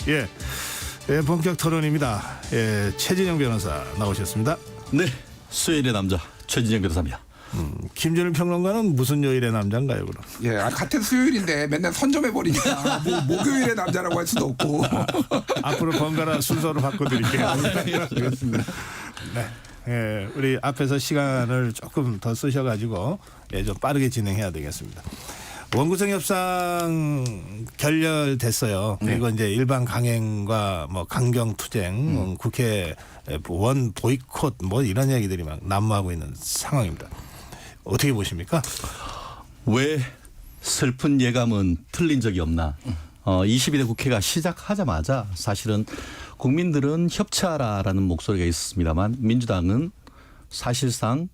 예, 본격 토론입니다. 예, 최진영 변호사 나오셨습니다. 네, 수요일의 남자 최진영 변호사입니다. 김준일 평론가는 무슨 요일의 남자인가요, 그럼? 예, 같은 수요일인데 맨날 선점해버리니까 목요일의 남자라고 할 수도 없고. 앞으로 번갈아 순서로 바꿔드릴게요. 그렇습니다. 네. 예, 우리 앞에서 시간을 조금 더 쓰셔가지고 좀 빠르게 진행해야 되겠습니다. 원구성 협상 결렬됐어요. 그리고 이제 일반 강행과 뭐 강경 투쟁, 국회 원 보이콧 뭐 이런 얘기들이 막 난무하고 있는 상황입니다. 어떻게 보십니까? 왜 슬픈 예감은 틀린 적이 없나? 22대 국회가 시작하자마자 사실은 국민들은 협치하라라는 목소리가 있었습니다만 민주당은 사실상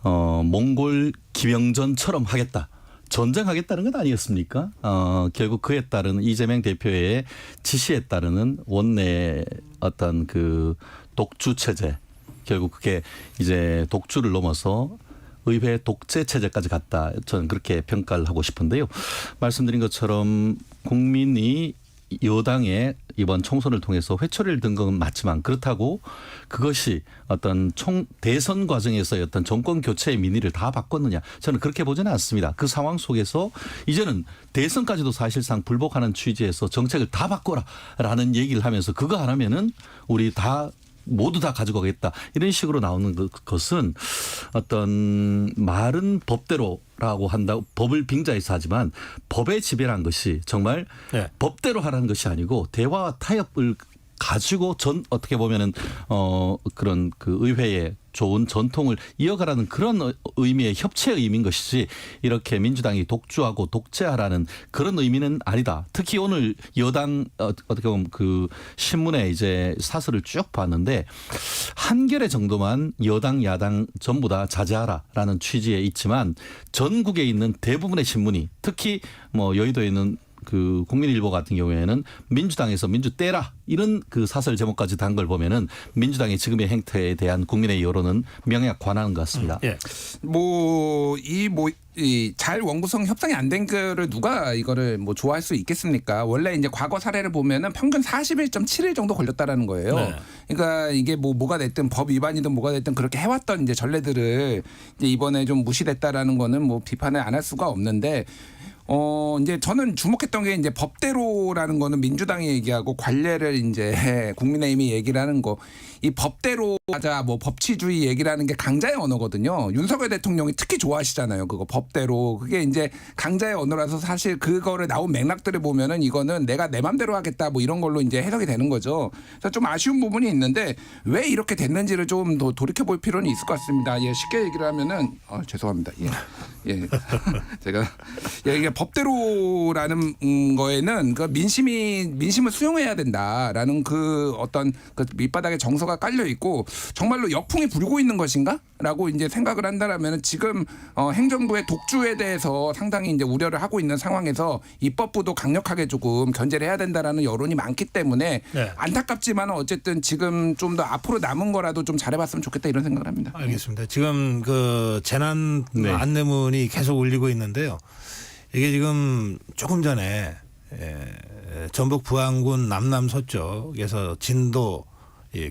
몽골 김영전처럼 하겠다. 전쟁하겠다는 건 아니었습니까? 결국 그에 따른 이재명 대표의 지시에 따르는 원내 어떤 그 독주 체제, 결국 그게 이제 독주를 넘어서 의회 독재 체제까지 갔다. 저는 그렇게 평가를 하고 싶은데요. 말씀드린 것처럼 국민이 여당의 이번 총선을 통해서 회초리를 든 건 맞지만 그렇다고 그것이 어떤 대선 과정에서의 어떤 정권 교체의 민의를 다 바꿨느냐, 저는 그렇게 보지는 않습니다. 그 상황 속에서 이제는 대선까지도 사실상 불복하는 취지에서 정책을 다 바꿔라라는 얘기를 하면서 그거 안 하면은 우리 다 모두 다 가져가겠다 이런 식으로 나오는 것은 어떤 말은 법대로라고 한다고 법을 빙자해서 하지만 법의 지배란 것이 정말 네. 법대로 하라는 것이 아니고 대화와 타협을 가지고 어떻게 보면은 그런 그 의회의 좋은 전통을 이어가라는 그런 의미의 협치의 의미인 것이지 이렇게 민주당이 독주하고 독재하라는 그런 의미는 아니다. 특히 오늘 여당 어떻게 보면 그 신문에 이제 사설을 쭉 봤는데 한겨레 정도만 여당 야당 전부 다 자제하라라는 취지에 있지만 전국에 있는 대부분의 신문이 특히 뭐 여의도에 있는 그 국민일보 같은 경우에는 민주당에서 민주 떼라 이런 그 사설 제목까지 단 걸 보면은 민주당의 지금의 행태에 대한 국민의 여론은 명약 관하는 것 같습니다. 예. 잘 원구성 협상이 안 된 거를 누가 이거를 뭐 좋아할 수 있겠습니까? 원래 이제 과거 사례를 보면은 평균 41.7일 정도 걸렸다라는 거예요. 네. 그러니까 이게 뭐가 됐든 법 위반이든 뭐가 됐든 그렇게 해왔던 이제 전례들을 이제 이번에 좀 무시됐다라는 거는 뭐 비판을 안 할 수가 없는데. 이제 저는 주목했던 게 이제 법대로라는 거는 민주당이 얘기하고 관례를 이제 국민의힘이 얘기를 하는 거. 이 법대로 하자 뭐 법치주의 얘기라는 게 강자의 언어거든요. 윤석열 대통령이 특히 좋아하시잖아요. 그거 법대로. 그게 이제 강자의 언어라서 사실 그거를 나온 맥락들을 보면은 이거는 내가 내 맘대로 하겠다 뭐 이런 걸로 이제 해석이 되는 거죠. 그래서 좀 아쉬운 부분이 있는데 왜 이렇게 됐는지를 좀 더 돌이켜볼 필요는 있을 것 같습니다. 예, 쉽게 얘기를 하면은 죄송합니다. 예. 제가 이게 법대로라는 거에는 그 민심을 수용해야 된다라는 그 어떤 그 밑바닥에 정서가 깔려 있고 정말로 역풍이 불고 있는 것인가라고 이제 생각을 한다라면 지금 행정부의 독주에 대해서 상당히 이제 우려를 하고 있는 상황에서 입법부도 강력하게 조금 견제를 해야 된다라는 여론이 많기 때문에 네. 안타깝지만 어쨌든 지금 좀 더 앞으로 남은 거라도 좀 잘해봤으면 좋겠다 이런 생각을 합니다. 알겠습니다. 지금 그 재난 안내문이 계속 울리고 있는데요. 이게 지금 조금 전에 전북 부안군 남남 서쪽에서 진도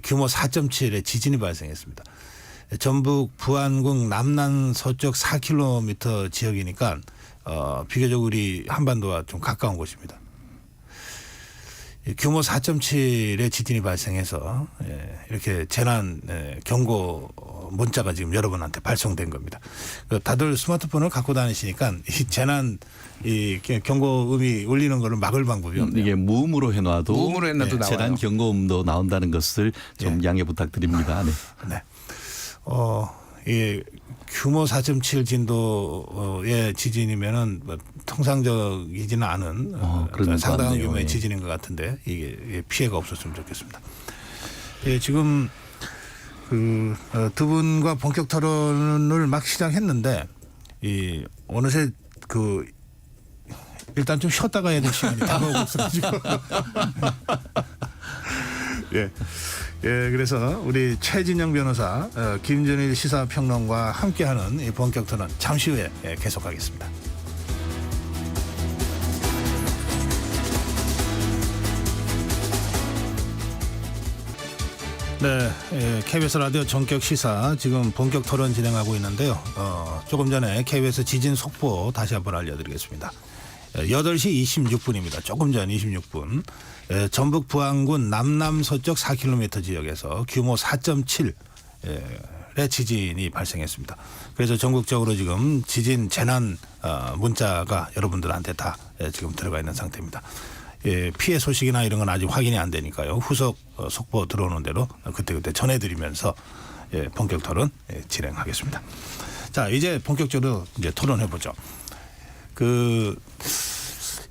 규모 4.7의 지진이 발생했습니다. 전북 부안군 남남 서쪽 4km 지역이니까 비교적 우리 한반도와 좀 가까운 곳입니다. 규모 4.7의 지진이 발생해서 이렇게 재난 경고 문자가 지금 여러분한테 발송된 겁니다. 다들 스마트폰을 갖고 다니시니까 이 재난 경고음이 울리는 것을 막을 방법이 없네요. 이게 무음으로 해놔도 나와요. 재난 경고음도 나온다는 것을 좀 양해 부탁드립니다. 네. 네. 이 규모 4.7 진도의 지진이면은 뭐 통상적이지는 않은 상당한 같네요. 규모의 지진인 것 같은데 이게 피해가 없었으면 좋겠습니다. 예, 지금 두 분과 본격 토론을 막 시작했는데 어느새 일단 좀 쉬었다 가야 될 시간이 다가오고 있어가지고. 예. 예, 그래서 우리 최진영 변호사, 김준일 시사평론가와 함께하는 이 본격 토론 잠시 후에 계속하겠습니다. 네, KBS 라디오 전격 시사 지금 본격 토론 진행하고 있는데요. 조금 전에 KBS 지진 속보 다시 한번 알려드리겠습니다. 8시 26분입니다. 조금 전 26분. 전북 부안군 남남서쪽 4km 지역에서 규모 4.7의 지진이 발생했습니다. 그래서 전국적으로 지금 지진 재난 문자가 여러분들한테 다 지금 들어가 있는 상태입니다. 피해 소식이나 이런 건 아직 확인이 안 되니까요. 후속 속보 들어오는 대로 그때그때 전해드리면서 본격 토론 진행하겠습니다. 자, 이제 본격적으로 이제 토론해보죠.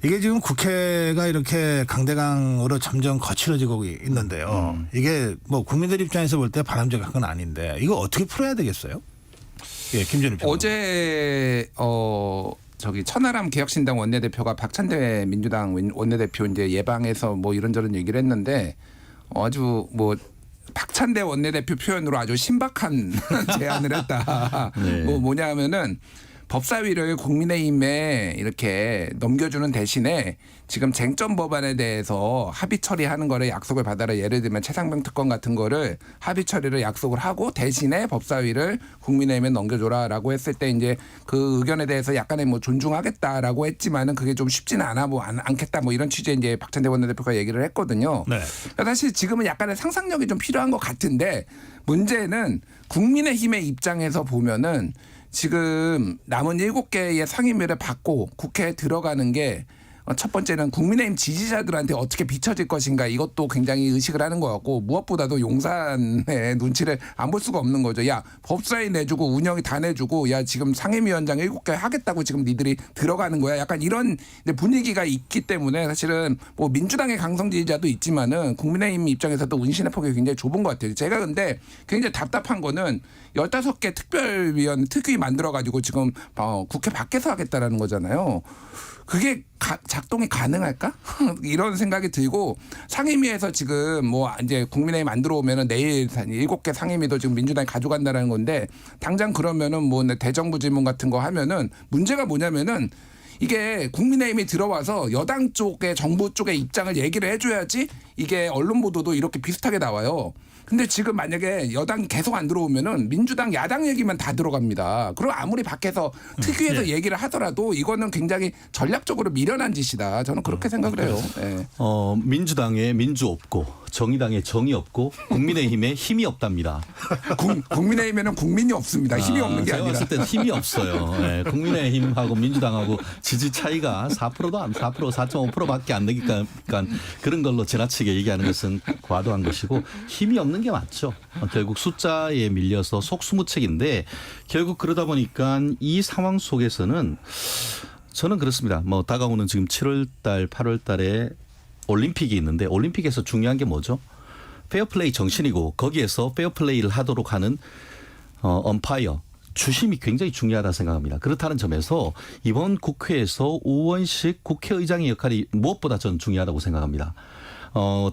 이게 지금 국회가 이렇게 강대강으로 점점 거칠어지고 있는데요. 이게 뭐 국민들 입장에서 볼 때 바람직한 건 아닌데 이거 어떻게 풀어야 되겠어요? 김준일 평론가. 어제 저기 천하람 개혁신당 원내대표가 박찬대 민주당 원내대표 이제 예방해서 뭐 이런저런 얘기를 했는데 아주 뭐 박찬대 원내대표 표현으로 아주 신박한 제안을 했다. 네. 뭐냐면은 법사위를 국민의힘에 이렇게 넘겨주는 대신에 지금 쟁점 법안에 대해서 합의 처리하는 거를 약속을 받아라. 예를 들면 최상병 특권 같은 거를 합의 처리를 약속을 하고 대신에 법사위를 국민의힘에 넘겨줘라라고 했을 때 이제 그 의견에 대해서 약간의 뭐 존중하겠다라고 했지만은 그게 좀 쉽지는 않겠다 뭐 이런 취지의 이제 박찬대 원내대표가 얘기를 했거든요. 네. 사실 지금은 약간의 상상력이 좀 필요한 것 같은데 문제는 국민의힘의 입장에서 보면은 지금 남은 7개의 상임위를 받고 국회에 들어가는 게 첫 번째는 국민의힘 지지자들한테 어떻게 비춰질 것인가 이것도 굉장히 의식을 하는 것 같고 무엇보다도 용산의 눈치를 안 볼 수가 없는 거죠. 야 법사위 내주고 운영이 다 내주고 야 지금 상임위원장 7개 하겠다고 지금 니들이 들어가는 거야. 약간 이런 분위기가 있기 때문에 사실은 뭐 민주당의 강성 지지자도 있지만은 국민의힘 입장에서도 운신의 폭이 굉장히 좁은 것 같아요. 제가 근데 굉장히 답답한 거는 15개 특위 만들어가지고 지금 국회 밖에서 하겠다라는 거잖아요. 그게 작동이 가능할까? 이런 생각이 들고 상임위에서 지금 뭐 이제 국민의힘 안 들어오면은 내일 7개 상임위도 지금 민주당이 가져간다는 건데 당장 그러면은 뭐 대정부 질문 같은 거 하면은 문제가 뭐냐면은 이게 국민의힘이 들어와서 여당 쪽의 정부 쪽의 입장을 얘기를 해줘야지 이게 언론 보도도 이렇게 비슷하게 나와요. 근데 지금 만약에 여당이 계속 안 들어오면은 민주당 야당 얘기만 다 들어갑니다. 그리고 아무리 밖에서 특위에서 얘기를 하더라도 이거는 굉장히 전략적으로 미련한 짓이다. 저는 그렇게 생각을 해요. 네. 민주당에 민주 없고 정의당에 정의 없고 국민의힘에 힘이 없답니다. 국민의힘에는 국민이 없습니다. 힘이 없는 게 제가 아니라. 봤을 땐 힘이 없어요. 네, 국민의힘하고 민주당하고 지지 차이가 4%도 안 4% 4.5%밖에 안 되니까 그런 걸로 지나치게 얘기하는 것은 과도한 것이고 힘이 없는 게 맞죠. 결국 숫자에 밀려서 속수무책인데 결국 그러다 보니까 이 상황 속에서는 저는 그렇습니다. 뭐 다가오는 지금 7월 달 8월 달에 올림픽이 있는데 올림픽에서 중요한 게 뭐죠? 페어플레이 정신이고 거기에서 페어플레이를 하도록 하는 엄파이어 주심이 굉장히 중요하다 생각합니다. 그렇다는 점에서 이번 국회에서 우원식 국회의장의 역할이 무엇보다 저는 중요하다고 생각합니다.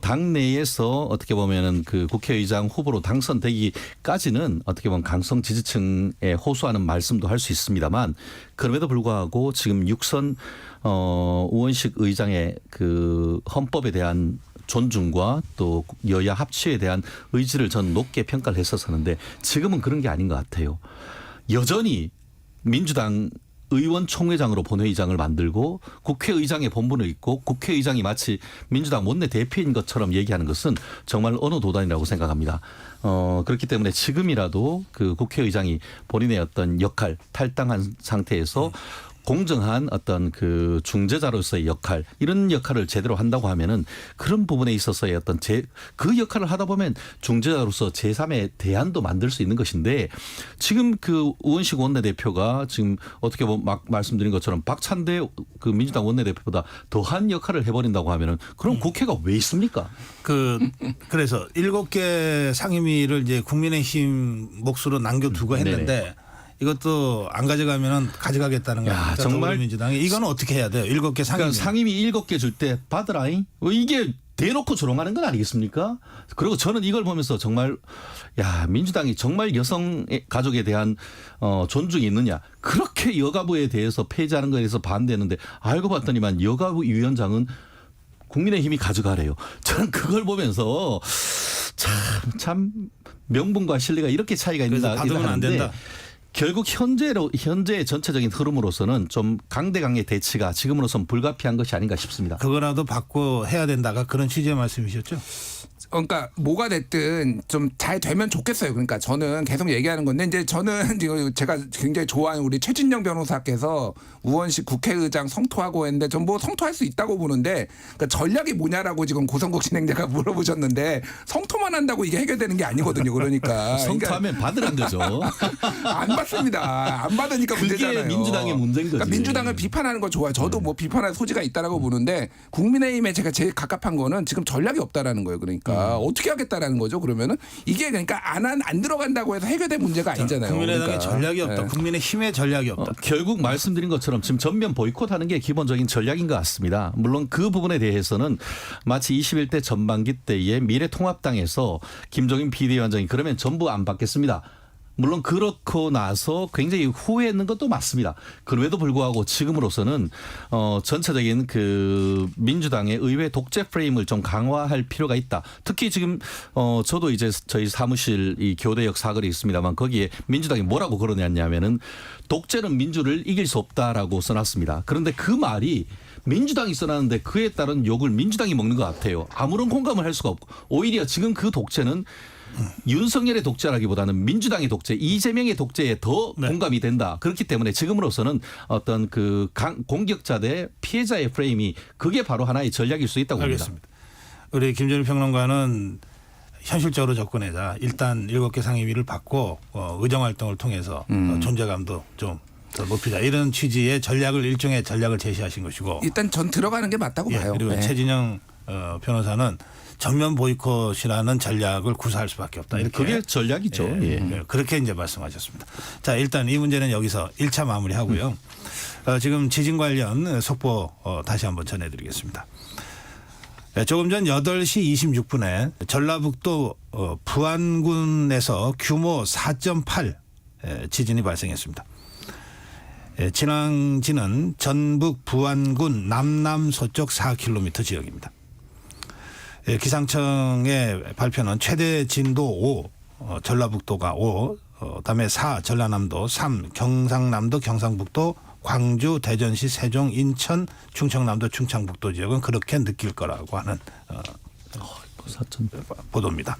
당내에서 어떻게 보면은 그 국회의장 후보로 당선되기까지는 어떻게 보면 강성 지지층에 호소하는 말씀도 할 수 있습니다만 그럼에도 불구하고 지금 6선 우원식 의장의 그 헌법에 대한 존중과 또 여야 합치에 대한 의지를 저는 높게 평가를 했었었는데 지금은 그런 게 아닌 것 같아요. 여전히 민주당 의원총회장으로 본회의장을 만들고 국회의장의 본분을 있고 국회의장이 마치 민주당 원내대표인 것처럼 얘기하는 것은 정말 어느 도단이라고 생각합니다. 그렇기 때문에 지금이라도 그 국회의장이 본인의 어떤 역할 탈당한 상태에서 공정한 어떤 그 중재자로서의 역할 이런 역할을 제대로 한다고 하면은 그런 부분에 있어서의 어떤 그 역할을 하다 보면 중재자로서 제3의 대안도 만들 수 있는 것인데 지금 그 우원식 원내대표가 지금 어떻게 보면 막 말씀드린 것처럼 박찬대 그 민주당 원내대표보다 더한 역할을 해버린다고 하면은 그럼 국회가 왜 있습니까? 그래서 7개 상임위를 이제 국민의힘 몫으로 남겨두고 했는데 이것도 안 가져가면은 가져가겠다는 거야. 정말 민주당이 이거는 어떻게 해야 돼요? 7개 상임위. 그러니까 상임위 7개 줄 때 받으라잉. 이게 대놓고 조롱하는 건 아니겠습니까? 그리고 저는 이걸 보면서 정말 민주당이 정말 여성 가족에 대한 존중이 있느냐. 그렇게 여가부에 대해서 폐지하는 거에 대해서 반대했는데 알고 봤더니만 여가부 위원장은 국민의힘이 가져가래요. 저는 그걸 보면서 참 명분과 실리가 이렇게 차이가 있나 그래서 받으면 안 된다. 결국 현재의 전체적인 흐름으로서는 좀 강대강의 대치가 지금으로선 불가피한 것이 아닌가 싶습니다. 그거라도 받고 해야 된다가 그런 취지의 말씀이셨죠? 그러니까 뭐가 됐든 좀 잘 되면 좋겠어요. 그러니까 저는 계속 얘기하는 건데 이제 저는 지금 제가 굉장히 좋아하는 우리 최진영 변호사께서 우원식 국회의장 성토하고 했는데 전 뭐 성토할 수 있다고 보는데 그러니까 전략이 뭐냐라고 지금 고성국 진행자가 물어보셨는데 성토만 한다고 이게 해결되는 게 아니거든요. 그러니까 성토하면 받으란 거죠. 안 받습니다. 안 받으니까 그게 문제잖아요. 민주당의 문제인 거지. 그러니까 민주당을 비판하는 거 좋아요. 저도 뭐 비판할 소지가 있다라고 보는데 국민의힘에 제가 제일 갑갑한 거는 지금 전략이 없다라는 거예요. 그러니까 어떻게 하겠다라는 거죠. 그러면은 이게 그러니까 안 들어간다고 해서 해결될 문제가 아니잖아요. 국민의당의 그러니까. 전략이 없다. 네. 국민의힘의 전략이 없다. 결국 말씀드린 것처럼 지금 전면 보이콧하는 게 기본적인 전략인 것 같습니다. 물론 그 부분에 대해서는 마치 21대 전반기 때에 미래통합당에서 김종인 비대위원장이 그러면 전부 안 받겠습니다. 물론 그렇고 나서 굉장히 후회했는 것도 맞습니다. 그럼에도 불구하고 지금으로서는 전체적인 그 민주당의 의회 독재 프레임을 좀 강화할 필요가 있다. 특히 지금 저도 이제 저희 사무실 이 교대역 사거리 있습니다만 거기에 민주당이 뭐라고 걸어냈냐면은 독재는 민주를 이길 수 없다라고 써놨습니다. 그런데 그 말이 민주당이 써놨는데 그에 따른 욕을 민주당이 먹는 것 같아요. 아무런 공감을 할 수가 없고 오히려 지금 그 독재는 윤석열의 독재라기보다는 민주당의 독재, 이재명의 독재에 더 공감이 된다. 그렇기 때문에 지금으로서는 어떤 그 공격자 대 피해자의 프레임이 그게 바로 하나의 전략일 수 있다고 봅니다. 알겠습니다. 우리 김준일 평론가는 현실적으로 접근하자. 일단 7개 상임위를 받고 의정활동을 통해서 존재감도 좀 더 높이자. 이런 취지의 일종의 전략을 제시하신 것이고. 일단 전 들어가는 게 맞다고 봐요. 그리고 네. 최진영 변호사는 전면 보이콧이라는 전략을 구사할 수밖에 없다. 이렇게 그게 전략이죠. 그렇게 이제 말씀하셨습니다. 자, 일단 이 문제는 여기서 1차 마무리하고요. 지금 지진 관련 속보 다시 한번 전해드리겠습니다. 조금 전 8시 26분에 전라북도 부안군에서 규모 4.8 지진이 발생했습니다. 진앙지는 전북 부안군 남남서쪽 4km 지역입니다. 기상청의 발표는 최대 진도 5, 전라북도가 5, 그다음에 4, 전라남도 3, 경상남도, 경상북도, 광주, 대전시, 세종, 인천, 충청남도, 충청북도 지역은 그렇게 느낄 거라고 하는 보도입니다.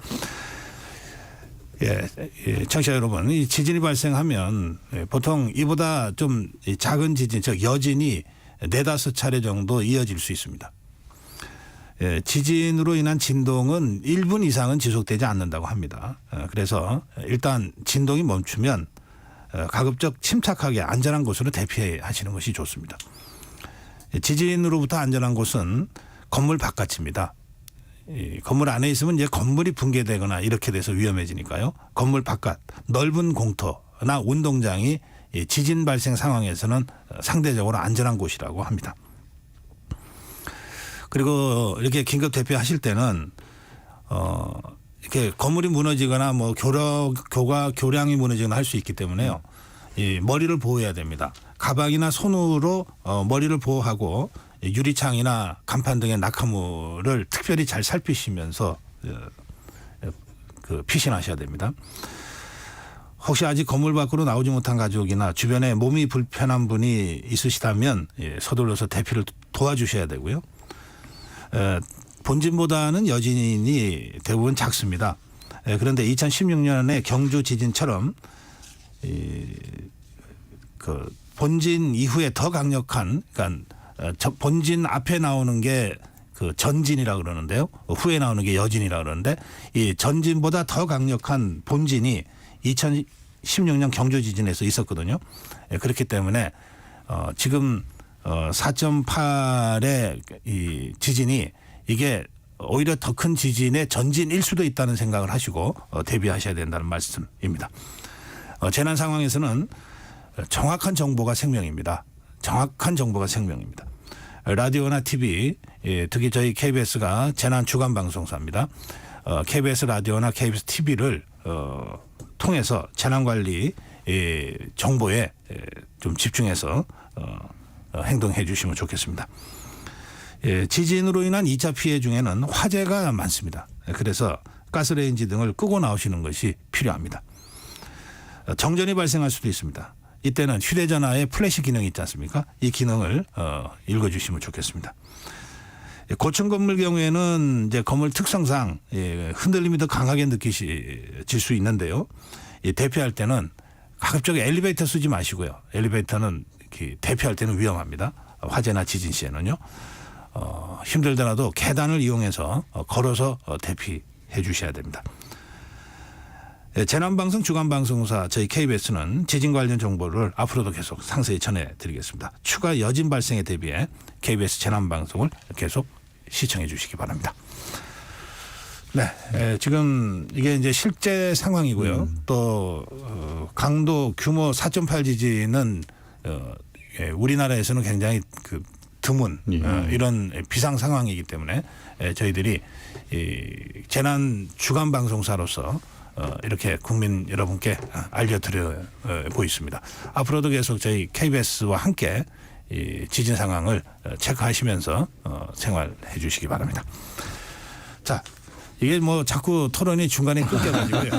청취자 여러분, 이 지진이 발생하면 보통 이보다 좀 작은 지진, 즉 여진이 4-5차례 정도 이어질 수 있습니다. 지진으로 인한 진동은 1분 이상은 지속되지 않는다고 합니다. 그래서 일단 진동이 멈추면 가급적 침착하게 안전한 곳으로 대피하시는 것이 좋습니다. 지진으로부터 안전한 곳은 건물 바깥입니다. 건물 안에 있으면 이제 건물이 붕괴되거나 이렇게 돼서 위험해지니까요. 건물 바깥 넓은 공터나 운동장이 지진 발생 상황에서는 상대적으로 안전한 곳이라고 합니다. 그리고 이렇게 긴급 대피하실 때는 이렇게 건물이 무너지거나 뭐 교량이 무너지거나 할 수 있기 때문에요. 이 머리를 보호해야 됩니다. 가방이나 손으로 머리를 보호하고 유리창이나 간판 등의 낙하물을 특별히 잘 살피시면서 피신하셔야 됩니다. 혹시 아직 건물 밖으로 나오지 못한 가족이나 주변에 몸이 불편한 분이 있으시다면 서둘러서 대피를 도와주셔야 되고요. 본진보다는 여진이 대부분 작습니다. 그런데 2016년에 경주 지진처럼 그 본진 이후에 더 강력한, 그러니까 본진 앞에 나오는 게 그 전진이라 그러는데요. 후에 나오는 게 여진이라 그러는데 이 전진보다 더 강력한 본진이 2016년 경주 지진에서 있었거든요. 그렇기 때문에 지금 4.8의 이 지진이 이게 오히려 더 큰 지진의 전진일 수도 있다는 생각을 하시고 대비하셔야 된다는 말씀입니다. 재난 상황에서는 정확한 정보가 생명입니다. 정확한 정보가 생명입니다. 라디오나 TV, 특히 저희 KBS가 재난 주간 방송사입니다. KBS 라디오나 KBS TV를 통해서 재난관리 정보에 좀 집중해서 행동해 주시면 좋겠습니다. 지진으로 인한 2차 피해 중에는 화재가 많습니다. 그래서 가스레인지 등을 끄고 나오시는 것이 필요합니다. 정전이 발생할 수도 있습니다. 이때는 휴대전화에 플래시 기능이 있지 않습니까? 이 기능을 읽어주시면 좋겠습니다. 고층 건물 경우에는 이제 건물 특성상 흔들림이 더 강하게 느끼질 수 있는데요. 대피할 때는 가급적 엘리베이터 쓰지 마시고요. 엘리베이터는 대피할 때는 위험합니다. 화재나 지진 시에는요. 힘들더라도 계단을 이용해서 걸어서 대피해 주셔야 됩니다. 재난방송 주간방송사 저희 KBS는 지진 관련 정보를 앞으로도 계속 상세히 전해드리겠습니다. 추가 여진 발생에 대비해 KBS 재난방송을 계속 시청해 주시기 바랍니다. 네, 지금 이게 이제 실제 상황이고요. 또 강도 규모 4.8 지진은 우리나라에서는 굉장히 드문 이런 비상 상황이기 때문에 저희들이 재난 주간 방송사로서 이렇게 국민 여러분께 알려드리고 있습니다. 앞으로도 계속 저희 KBS와 함께 이 지진 상황을 체크하시면서 생활해 주시기 바랍니다. 자, 이게 뭐 자꾸 토론이 중간에 끊겨가지고요.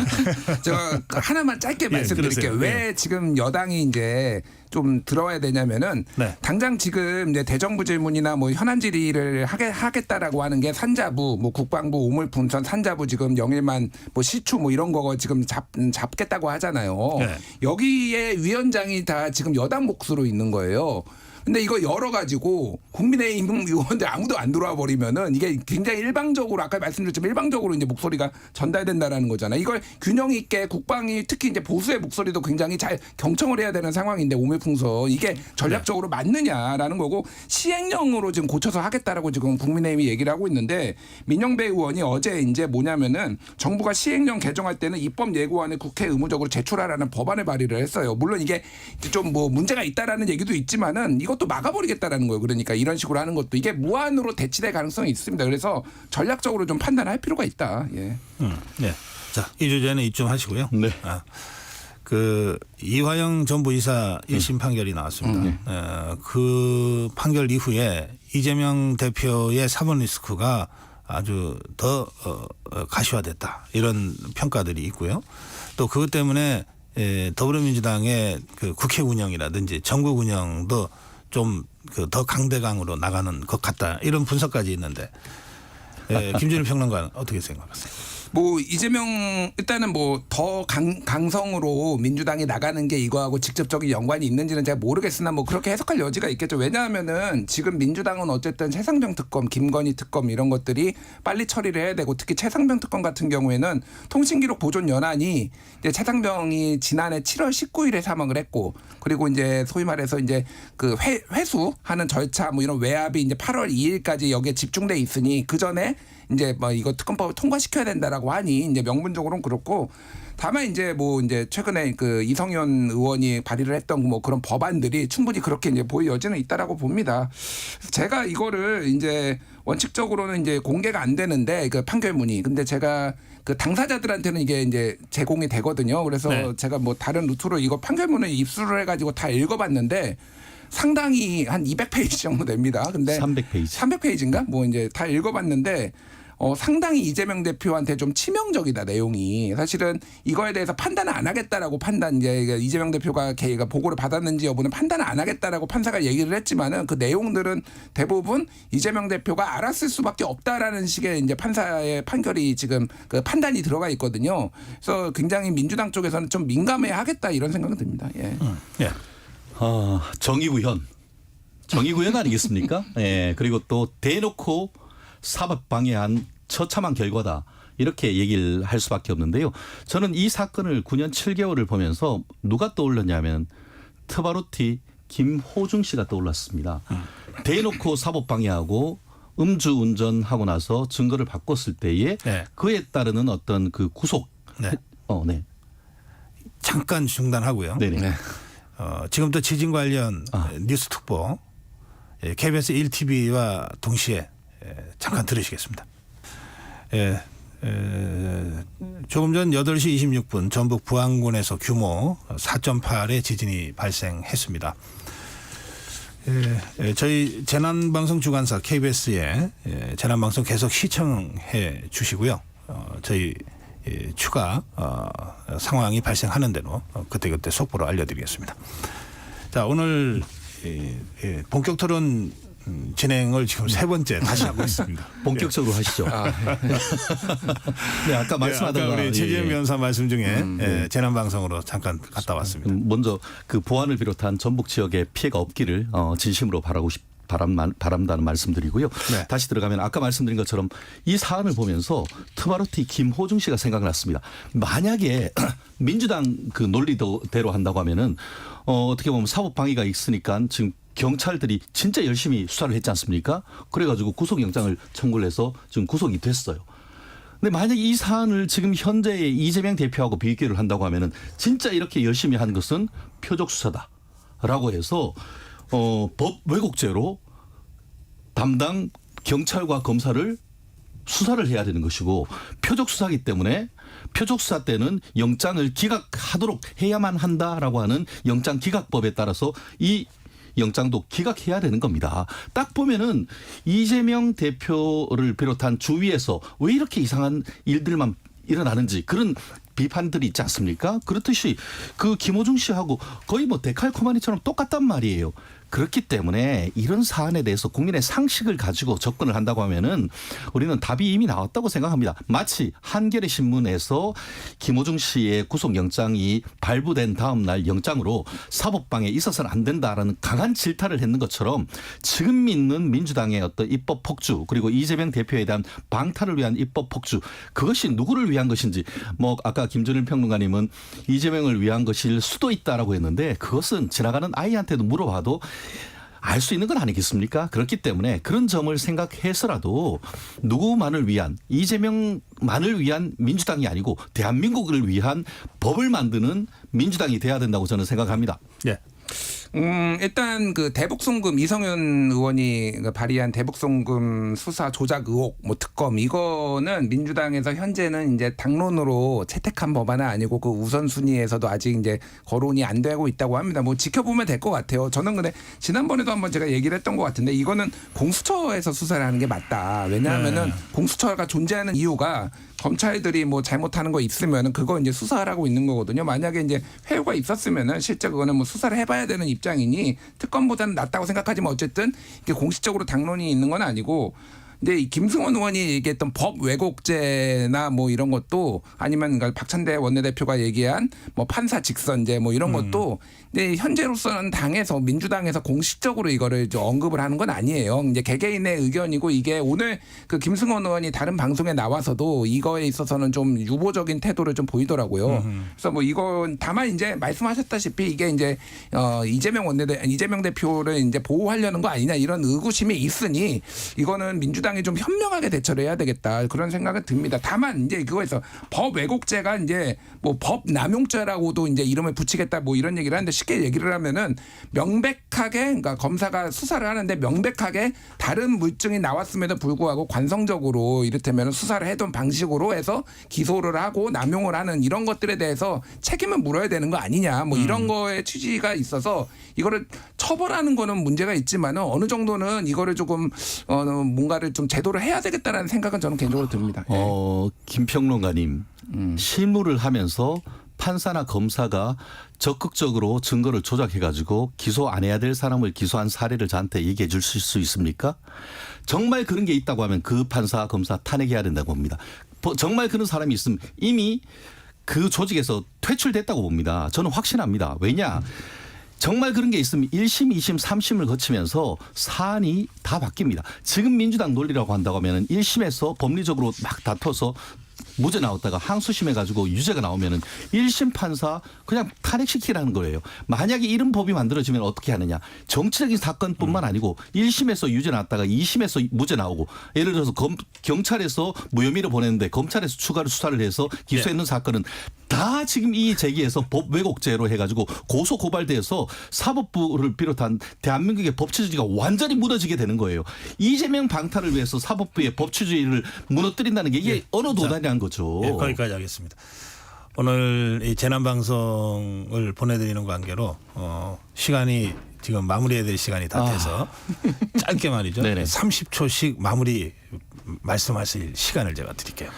제가 하나만 짧게 말씀드릴게요. 그러세요. 왜 지금 여당이 이제 좀 들어와야 되냐면은 네. 당장 지금 이제 대정부 질문이나 뭐 현안 질의를 하겠다라고 하는 게 산자부, 뭐 국방부, 우물분선, 산자부 지금 영일만 뭐 시추 뭐 이런 거 지금 잡겠다고 하잖아요. 네. 여기에 위원장이 다 지금 여당 몫으로 있는 거예요. 근데 이거 열어가지고 국민의힘 의원들 아무도 안 들어와 버리면은 이게 굉장히 일방적으로 아까 말씀드렸지만 일방적으로 이제 목소리가 전달된다라는 거잖아요. 이걸 균형 있게 국방이 특히 이제 보수의 목소리도 굉장히 잘 경청을 해야 되는 상황인데 오밀풍선 이게 전략적으로 맞느냐라는 거고 시행령으로 지금 고쳐서 하겠다라고 지금 국민의힘이 얘기를 하고 있는데 민영배 의원이 어제 이제 뭐냐면은 정부가 시행령 개정할 때는 입법 예고안을 국회에 의무적으로 제출하라는 법안을 발의를 했어요. 물론 이게 좀 뭐 문제가 있다라는 얘기도 있지만은 이것도 막아버리겠다라는 거예요. 그러니까 이런 식으로 하는 것도 이게 무한으로 대치될 가능성이 있습니다. 그래서 전략적으로 좀 판단할 필요가 있다. 예. 네. 자, 이 주제는 이쯤 하시고요. 네. 이화영 전 부이사 1심 판결이 나왔습니다. 그 판결 이후에 이재명 대표의 사법 리스크가 아주 더 가시화됐다. 이런 평가들이 있고요. 또 그것 때문에 더불어민주당의 그 국회 운영이라든지 전국 운영도 좀 더 강대강으로 나가는 것 같다. 이런 분석까지 있는데 김준일 평론가는 어떻게 생각하세요? 뭐 이재명 일단은 뭐 더 강성으로 민주당이 나가는 게 이거하고 직접적인 연관이 있는지는 제가 모르겠으나 뭐 그렇게 해석할 여지가 있겠죠. 왜냐하면은 지금 민주당은 어쨌든 최상병 특검, 김건희 특검 이런 것들이 빨리 처리를 해야 되고 특히 최상병 특검 같은 경우에는 통신기록 보존 연한이 이제 최상병이 지난해 7월 19일에 사망을 했고 그리고 이제 소위 말해서 이제 그 회수하는 절차 뭐 이런 외압이 이제 8월 2일까지 여기에 집중돼 있으니 그 전에 이제 뭐 이거 특검법을 통과시켜야 된다라고 하니 이제 명분적으로는 그렇고 다만 이제 뭐 이제 최근에 그 이성현 의원이 발의를 했던 뭐 그런 법안들이 충분히 그렇게 이제 보일 여지는 있다라고 봅니다. 제가 이거를 이제 원칙적으로는 이제 공개가 안 되는데 그 판결문이 근데 제가 그 당사자들한테는 이게 이제 제공이 되거든요. 그래서 네. 제가 뭐 다른 루트로 이거 판결문을 입수를 해가지고 다 읽어봤는데 상당히 한 200페이지 정도 됩니다. 근데 300페이지. 300페이지인가? 뭐 이제 다 읽어봤는데 상당히 이재명 대표한테 좀 치명적이다 내용이. 사실은 이거에 대해서 판단을 안 하겠다라고 이제 이재명 대표가 걔가 보고를 받았는지 여부는 판단을 안 하겠다라고 판사가 얘기를 했지만은 그 내용들은 대부분 이재명 대표가 알았을 수밖에 없다라는 식의 이제 판사의 판결이 지금 그 판단이 들어가 있거든요. 그래서 굉장히 민주당 쪽에서는 좀 민감해야 하겠다 이런 생각은 듭니다. 예. 예. 정의구현 아니겠습니까? 예. 그리고 또 대놓고 사법 방해한 처참한 결과다. 이렇게 얘기를 할 수밖에 없는데요. 저는 이 사건을 9년 7개월을 보면서 누가 떠올랐냐면 트바루티 김호중 씨가 떠올랐습니다. 대놓고 사법 방해하고 음주운전하고 나서 증거를 바꿨을 때에 네. 그에 따르는 어떤 그 구속. 네. 네. 잠깐 중단하고요. 네네. 지금부터 지진 관련 뉴스 특보 KBS 1TV와 동시에 잠깐 들으시겠습니다. 조금 전 8시 26분 전북 부안군에서 규모 4.8의 지진이 발생했습니다. 저희 재난방송 주간사 KBS에 재난방송 계속 시청해 주시고요. 저희 추가 상황이 발생하는 대로 그때그때 속보로 알려드리겠습니다. 자, 오늘 본격 토론 진행을 지금 세 번째 다시 하고 있습니다. 본격적으로 하시죠. 네, 아까 말씀하다가 아까 우리 최재형 예. 변호사 말씀 중에 재난 방송으로 잠깐 갔다 왔습니다. 먼저 그 보안을 비롯한 전북 지역에 피해가 없기를 진심으로 바란다는 말씀드리고요. 네. 다시 들어가면 아까 말씀드린 것처럼 이 사안을 보면서 트바로티 김호중 씨가 생각났습니다. 만약에 민주당 그 논리대로 한다고 하면은 어떻게 보면 사법 방해가 있으니까 지금 경찰들이 진짜 열심히 수사를 했지 않습니까? 그래가지고 구속영장을 청구를 해서 지금 구속이 됐어요. 근데 만약 이 사안을 지금 현재의 이재명 대표하고 비교를 한다고 하면은 진짜 이렇게 열심히 한 것은 표적 수사다라고 해서 법 왜곡죄로 담당 경찰과 검사를 수사를 해야 되는 것이고 표적 수사이기 때문에 표적 수사 때는 영장을 기각하도록 해야만 한다라고 하는 영장 기각법에 따라서 이 영장도 기각해야 되는 겁니다. 딱 보면은 이재명 대표를 비롯한 주위에서 왜 이렇게 이상한 일들만 일어나는지 그런 비판들이 있지 않습니까? 그렇듯이 그 김호중 씨하고 거의 뭐 데칼코마니처럼 똑같단 말이에요. 그렇기 때문에 이런 사안에 대해서 국민의 상식을 가지고 접근을 한다고 하면은 우리는 답이 이미 나왔다고 생각합니다. 마치 한겨레 신문에서 김호중 씨의 구속영장이 발부된 다음 날 영장으로 사법방해 있어서는 안 된다라는 강한 질타를 했는 것처럼 지금 있는 민주당의 어떤 입법 폭주 그리고 이재명 대표에 대한 방탄을 위한 입법 폭주 그것이 누구를 위한 것인지 뭐 아까 김준일 평론가님은 이재명을 위한 것일 수도 있다라고 했는데 그것은 지나가는 아이한테도 물어봐도 알 수 있는 건 아니겠습니까? 그렇기 때문에 그런 점을 생각해서라도 누구만을 위한 이재명만을 위한 민주당이 아니고 대한민국을 위한 법을 만드는 민주당이 돼야 된다고 저는 생각합니다. 예. 일단 그 대북송금 이성윤 의원이 발의한 대북송금 수사 조작 의혹 뭐 특검 이거는 민주당에서 현재는 이제 당론으로 채택한 법안은 아니고 그 우선순위에서도 아직 이제 거론이 안 되고 있다고 합니다. 뭐 지켜보면 될 것 같아요. 저는 근데 지난번에도 한번 제가 얘기를 했던 것 같은데 이거는 공수처에서 수사를 하는 게 맞다. 왜냐하면은 공수처가 존재하는 이유가 검찰들이 뭐 잘못하는 거 있으면은 그거 이제 수사하라고 있는 거거든요. 만약에 이제 회유가 있었으면은 실제 그거는 뭐 수사를 해봐야 되는 입장이니 특검보다는 낫다고 생각하지만 어쨌든 이게 공식적으로 당론이 있는 건 아니고. 근데 이 김승원 의원이 얘기했던 법 왜곡죄나 뭐 이런 것도 아니면 그러니까 박찬대 원내대표가 얘기한 뭐 판사 직선제 뭐 이런 것도 근데 현재로서는 당에서 민주당에서 공식적으로 이거를 좀 언급을 하는 건 아니에요. 이제 개개인의 의견이고 이게 오늘 그 김승원 의원이 다른 방송에 나와서도 이거에 있어서는 좀 유보적인 태도를 좀 보이더라고요. 그래서 뭐 이건 다만 이제 말씀하셨다시피 이게 이제 이재명 대표를 이제 보호하려는 거 아니냐 이런 의구심이 있으니 이거는 민주당이 좀 현명하게 대처를 해야 되겠다 그런 생각은 듭니다. 다만 이제 그거에서 법 왜곡죄가 이제 뭐 법 남용죄라고도 이제 이름을 붙이겠다 뭐 이런 얘기를 하는데 쉽게 얘기를 하면은 명백하게 그러니까 검사가 수사를 하는데 명백하게 다른 물증이 나왔음에도 불구하고 관성적으로 이를테면 수사를 해둔 방식으로 해서 기소를 하고 남용을 하는 이런 것들에 대해서 책임을 물어야 되는 거 아니냐 뭐 이런 거에 취지가 있어서 이거를 처벌하는 거는 문제가 있지만은 어느 정도는 이거를 조금 뭔가를 좀 제도를 해야 되겠다라는 생각은 저는 개인적으로 듭니다. 김평론가님 실무를 하면서 판사나 검사가 적극적으로 증거를 조작해가지고 기소 안 해야 될 사람을 기소한 사례를 저한테 얘기해 주실 수 있습니까? 정말 그런 게 있다고 하면 그 판사, 검사 탄핵해야 된다고 봅니다. 정말 그런 사람이 있으면 이미 그 조직에서 퇴출됐다고 봅니다. 저는 확신합니다. 왜냐? 정말 그런 게 있으면 1심, 2심, 3심을 거치면서 사안이 다 바뀝니다. 지금 민주당 논리라고 한다고 하면 1심에서 법리적으로 막 다퉈서 무죄 나왔다가 항소심 해가지고 유죄가 나오면은 1심 판사 그냥 탄핵시키라는 거예요. 만약에 이런 법이 만들어지면 어떻게 하느냐. 정치적인 사건뿐만 아니고 1심에서 유죄 나왔다가 2심에서 무죄 나오고 예를 들어서 경찰에서 무혐의로 보냈는데 검찰에서 추가로 수사를 해서 기소했는 사건은 다 지금 이 제기에서 법 왜곡죄로 해가지고 고소 고발돼서 사법부를 비롯한 대한민국의 법치주의가 완전히 무너지게 되는 거예요. 이재명 방탄을 위해서 사법부의 법치주의를 무너뜨린다는 게 이게 어느 도단이란 거죠. 예, 거기까지 하겠습니다. 오늘 이 재난방송을 보내드리는 관계로 시간이 지금 마무리해야 될 시간이 다 돼서 짧게 말이죠. 네네. 30초씩 마무리 말씀하실 시간을 제가 드릴게요.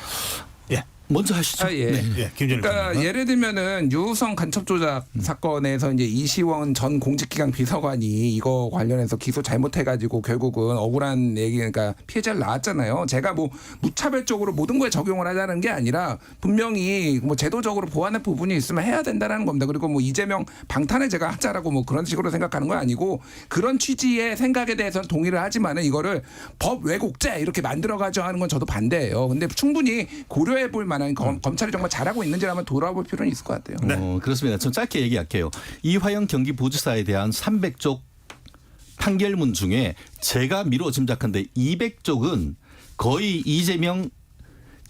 예. 먼저 하시죠. 예. 네. 예, 김준일 그러니까 평론가. 예를 들면은 유성 간첩 조작 사건에서 이제 이시원 전 공직기강 비서관이 이거 관련해서 기소 잘못해가지고 결국은 억울한 얘기, 그러니까 피해자를 낳았잖아요. 제가 뭐 무차별적으로 모든 거에 적용을 하자는 게 아니라 분명히 뭐 제도적으로 보완할 부분이 있으면 해야 된다라는 겁니다. 그리고 뭐 이재명 방탄을 제가 하자라고 뭐 그런 식으로 생각하는 건 아니고 그런 취지의 생각에 대해서는 동의를 하지만은 이거를 법 왜곡죄 이렇게 만들어가지고 하는 건 저도 반대예요. 근데 충분히 고려해볼 만한 검찰이 정말 잘하고 있는지 한번 돌아볼 필요는 있을 것 같아요. 그렇습니다. 좀 짧게 얘기할게요. 이화영 경기부지사에 대한 300쪽 판결문 중에 제가 미루어 짐작한데 200쪽은 거의 이재명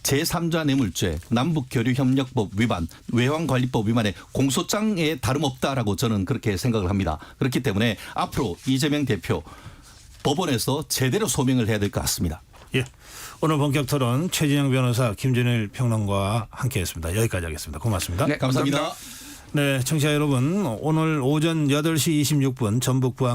제3자 뇌물죄, 남북교류협력법 위반, 외환관리법 위반의 공소장에 다름없다라고 저는 그렇게 생각을 합니다. 그렇기 때문에 앞으로 이재명 대표 법원에서 제대로 소명을 해야 될 것 같습니다. 예. 오늘 본격 토론 최진영 변호사, 김준일 평론가와 함께했습니다. 여기까지 하겠습니다. 고맙습니다. 네, 감사합니다. 네, 청취자 여러분, 오늘 오전 8시 26분 전북 부안